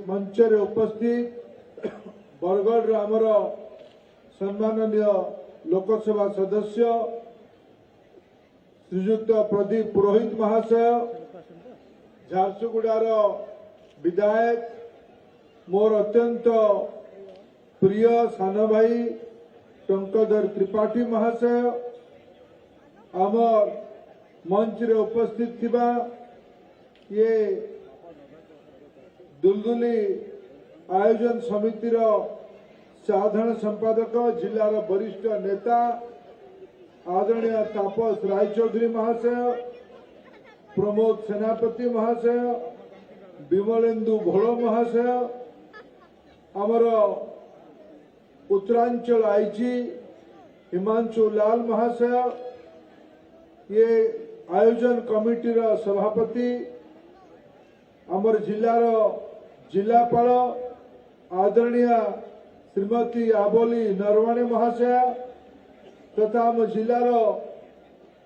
मंच रे उपस्थित बरगढ़ आमर सम्माननीय लोकसभा सदस्य श्रीजुक्त प्रदीप पुरोहित महाशय, झारसुगुड़ार विधायक मोर अत्यंत प्रिय सान भाई टंकधर त्रिपाठी महाशय, आमर मंच रे उपस्थित थिबा ये दुलदुली आयोजन समितिर साधारण संपादक जिलार वरिष्ठ नेता आदरणीय तापस रायचौधरी महाशय, प्रमोद सेनापति महाशय, विमलेन्दु भोल महाशय, आमर उत्तरांचल आईजी हिमांशु लाल महाशय, ये आयोजन कमिटी सभापति आमर जिलार जिलापाल आदरणीय श्रीमती आबोली नरवाणी महाशय तथा आम जिलार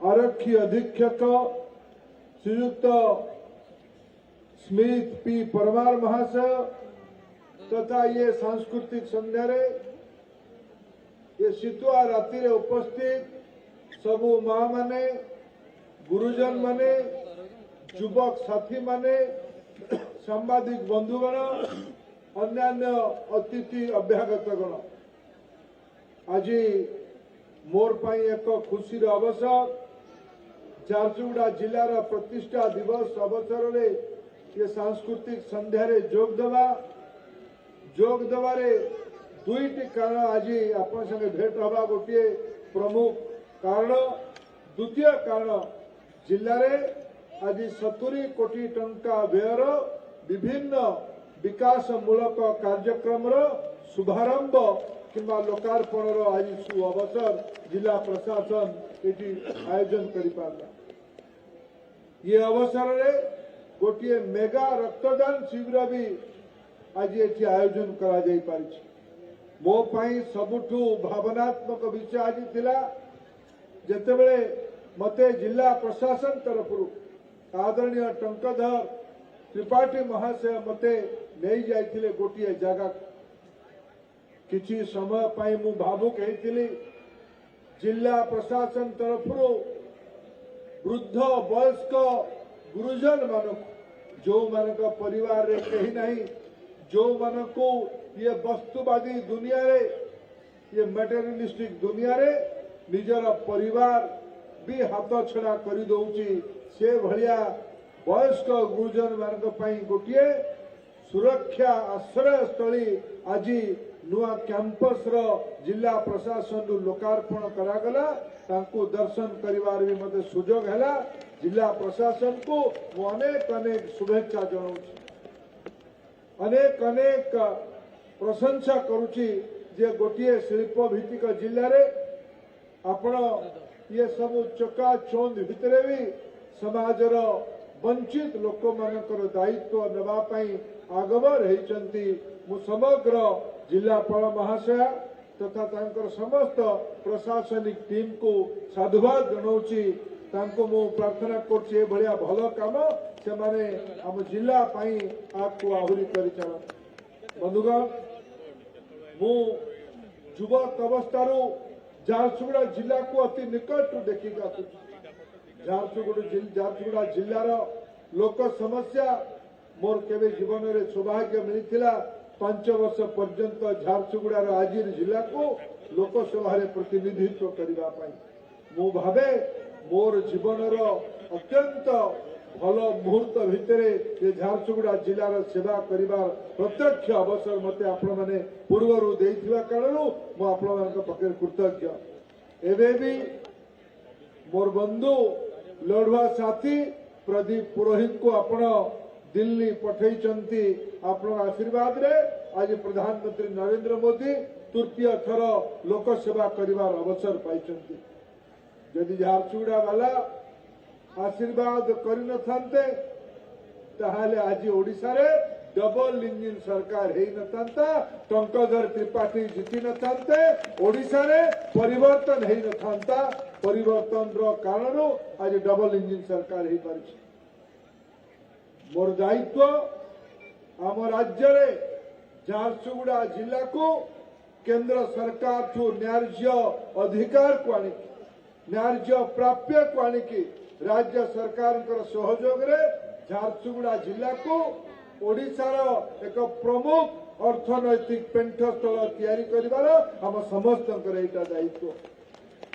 आरक्षी अधीक्षक श्रीयुक्त स्मिथ पी परमार महाशय तथा ये सांस्कृतिक संध्या ये शीतुआ राति रे उपस्थित सबू माँ माने गुरुजन माने युवक साथी माने सांबादिक बंधुगण अन्यान्य अतिथि अभ्यागत गण आज मोर पाई एक खुशी अवसर झारसुगुड़ा जिलार प्रतिष्ठा दिवस अवसर रे ये सांस्कृतिक संध्या रे जोग देवारे दुईटी कारण आज आपण संगे भेट हवा गोटे प्रमुख कारण द्वितीय कारण जिले में आज 70 कोटी टंका व्ययर विभिन्न विकास मूलक कार्यक्रम शुभारंभ किंबा लोकार्पण आज सु अवसर जिला प्रशासन ये आयोजन कर ये अवसर रे गोटे मेगा रक्तदान शिविर भी आज ये आयोजन करा जाई पारिछि। मो पाई सबुठु भावनात्मक विषय आज थिला जेतेबेले मते जिला प्रशासन तरफ आदरणीय टंकधर त्रिपाठी महाशय मते नहीं जाइथिले गोटे जगह किछि समय पाई मु भावुक हेतिली। जिला प्रशासन तरफ वृद्ध वयस्क गुरुजन मानक जो मानक परिवार रे कहीं नहीं जो मानक ये वस्तुवादी दुनिया रे ये मटेरियलिस्टिक दुनिया रे निजर परिवार भी हाथ छड़ा कर दौची से भलिया वयस्क गुरुजन मान गोटे सुरक्षा आश्रय स्थली आज नुआ कैंपस जिला प्रशासन लोकार्पण करागला तांको दर्शन करिवार भी मते सुजोग हैला। जिला प्रशासन को अनेक अनेक शुभेच्छा जनाऊँ अनेक अनेक प्रशंसा करुची जे गोटे शिल्प भित्तिक जिले रे आपण ये सब चकाचौंध भितरे भी समाजर वंचित लोक मानकर दायित्व नवा पाई आगवर होइचंती। मु समग्र जिलापाल महाशय तथा तांकर समस्त प्रशासनिक टीम को साधुवाद जनाऊँची। तांको मु प्रार्थना करछि भलिया भल काम से माने हम जिला पाई आपको आहुरी करि चला। बंधुगण मु युवक अवस्थारू झारसुगुड़ा जिला को अति निकट देखी झारसुगुड़ा जिलार लोक समस्या मोर केवे जीवन रे सौभाग्य मिलिथिला 5 वर्ष पर्यंत झारसुगुड़ार आज जिला को लोकसभा रे प्रतिनिधित्व करबा पाई मु भावे मोर जीवनर अत्यंत भल मुहूर्त भितरे ये झारसुगुड़ा जिलार सेवा करिबार प्रत्यक्ष अवसर मते आपण माने पूर्वरु देइथिबा कारणु मु आपण मानक पक्षे कृतज्ञ। एबे भी मोर बंधु लड़ुआ साथी प्रदीप पुरोहित को आपण दिल्ली पठेइचंती आपण आशीर्वाद रे आज प्रधानमंत्री नरेंद्र मोदी तृतीय थर लोकसेवा करिबार अवसर पाइचंती। यदि झारसुगुड़ा वाला आशीर्वाद करन थांते ताहाले आज ओडिसा रे डबल इंजिन सरकार हेई न थांता टंकधर त्रिपाठी जीति न थांते ओडिसा रे परिवर्तन हेई न थांता। परिवर्तन रो कारण आज डबल इंजिन सरकार हेई पारिछि। मोर दायित्व आम राज्य रे झारसुगुड़ा जिला को केंद्र सरकार ठू न्याय्य अधिकार को आनिकी न्याय्य प्राप्य को आनिकी राज्य सरकार सहयोग रे झारसुगुड़ा जिला को ओडिशार एक प्रमुख अर्थनैतिक पेंठस्थल तैयारी करिवार हम समस्त दायित्व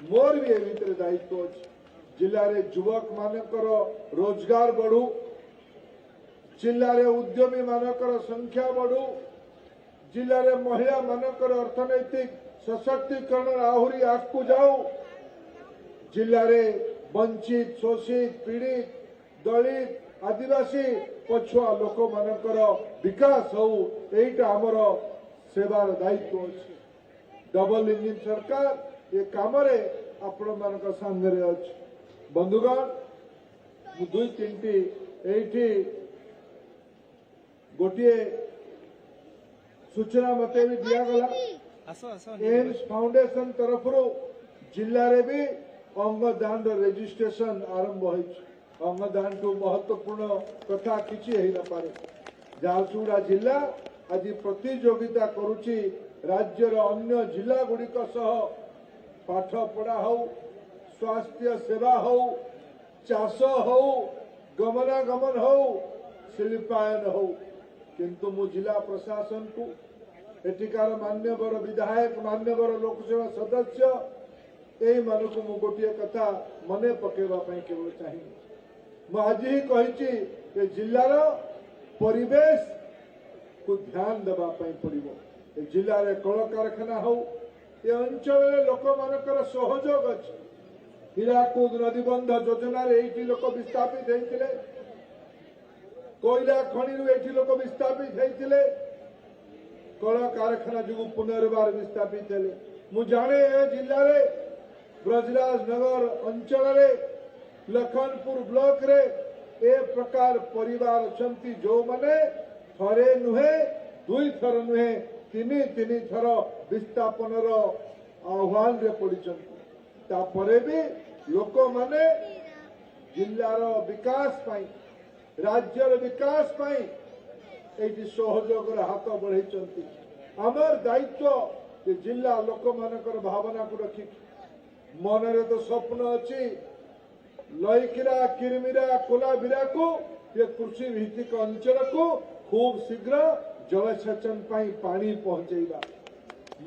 मोर भी ए दायित्व अच्छे जिले में युवक मानकर रोजगार बढ़ू जिले में उद्यमी मानकर संख्या बढ़ू जिले में महिला मानकर अर्थनैतिक सशक्तिकरण आहरी आगू जाऊ जिले में वंचित शोषित पीड़ित दलित आदिवासी पछुआ लोक मानकर विकास हो यहीटा आमर सेवार दायित्व अच्छे डबल इंजिन सरकार ये काम आपण मान सांगे अच्छे बंधुगण दुई तीन गोटे सूचना मत भी दिगला एम्स फाउंडेशन तरफ जिले में भी अंगदान रजिस्ट्रेशन आरंभ हो अंगदान टू महत्वपूर्ण कथा किसी न पारे झारसुगुड़ा जिला आज प्रतियोगिता करुच्ची राज्यर अन्य जिला गुड़िक सह पाठ पढ़ा हो स्वास्थ्य सेवा हो चाष हो गमनागमन हो शिल्पायन हो किंतु मु जिला प्रशासन को एटिकार मान्यवर विधायक मान्यवर लोकसभा सदस्य यही मानक मु गोटे कथा मने पकेवा केवल चाहिए आज ही कही जिलार परिवेश को ध्यान देवा पड़ो जिले में कल कारखाना हो ये अंचल लोक मानकर सहयोग अच्छे हीराकुद नदीबंध योजना ये लोक विस्थापित होते कोयला खनि ये लोक विस्थापित होते कल कारखाना जो पुनर्बार विस्थापित है मु जाने जिले में ब्रजराज नगर अंचल लखनपुर ब्लॉक रे ए प्रकार परिवार अछंती जो माने थरे नुहे दुई थर नुहे तीन थर विस्थापन आह्वान रे पड़िचंती तापरे भी लोक माने जिल्लार विकास पाई राज्यर विकास पाई एटी सहयोग हाथ बढ़ाई आमर दायित्व जिला लोक मानकर भावना को रखी मनरे तो स्वप्न अच्छी लईकिरा किरमिरा कोलाबिरा को ये कृषि भित्तिक अंचल को खूब शीघ्र जलसेचन पानी पहुंचेगा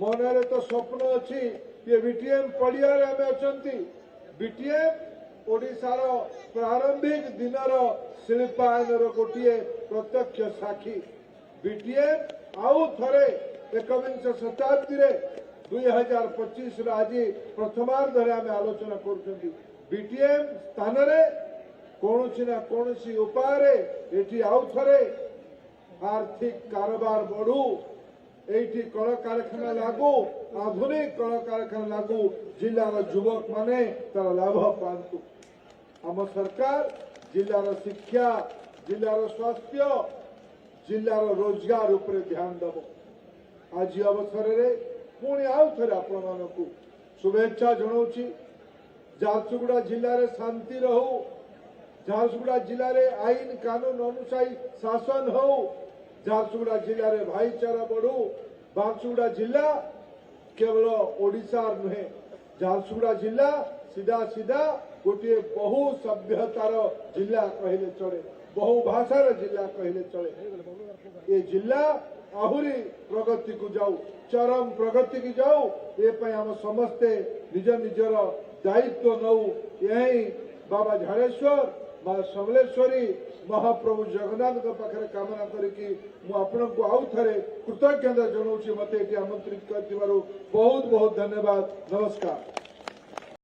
मनरे तो स्वप्न अच्छी ये बीटीएम पड़िया आम अच्छा बीटीएम ओडिशार प्रारंभिक दिनर शिल्पायन गोटे प्रत्यक्ष साक्षी बीटीएम आउ थे एकविंश शताब्दी 2025 आज प्रथमार्धरे आम आलोचना कर बीटीएम स्थान कौन ना कौन उपाय एटी आउ थे आर्थिक कारोबार बढ़ू एटी कल कारखाना लागू आधुनिक कल कारखाना लागू जिलार युवक माने तार लाभ पातु आम सरकार जिलार शिक्षा जिलार स्वास्थ्य जिलार रोजगार उपरे ध्यान दब आज अवसर में पुणी आउ थे आपण मानक शुभेच्छा जनाऊँगी झारसुगुड़ा जिले में शांति रहू झारसुगुड़ा जिले में आईन कानून अनुसारी शासन हो झारसुगुड़ा जिले में भाईचारा बढ़ू झारसुगुड़ा जिला केवल ओडिशा नुहे झारसुगुड़ा जिला सीधा सीधा गोटे बहु सभ्यतार जिला कहले चले बहु भाषार जिला कहले चले ये जिला आहुरी प्रगति को जाऊ चरम प्रगति की जाऊ ये आम समस्ते निज निजर दायित्व नौ यही बाबा झाड़ेश्वर माँ समलेश्वरी महाप्रभु जगन्नाथ पाखे कामना करी आपण को आउ थे कृतज्ञता जनाऊँ मत आमंत्रित कर बहुत बहुत धन्यवाद नमस्कार।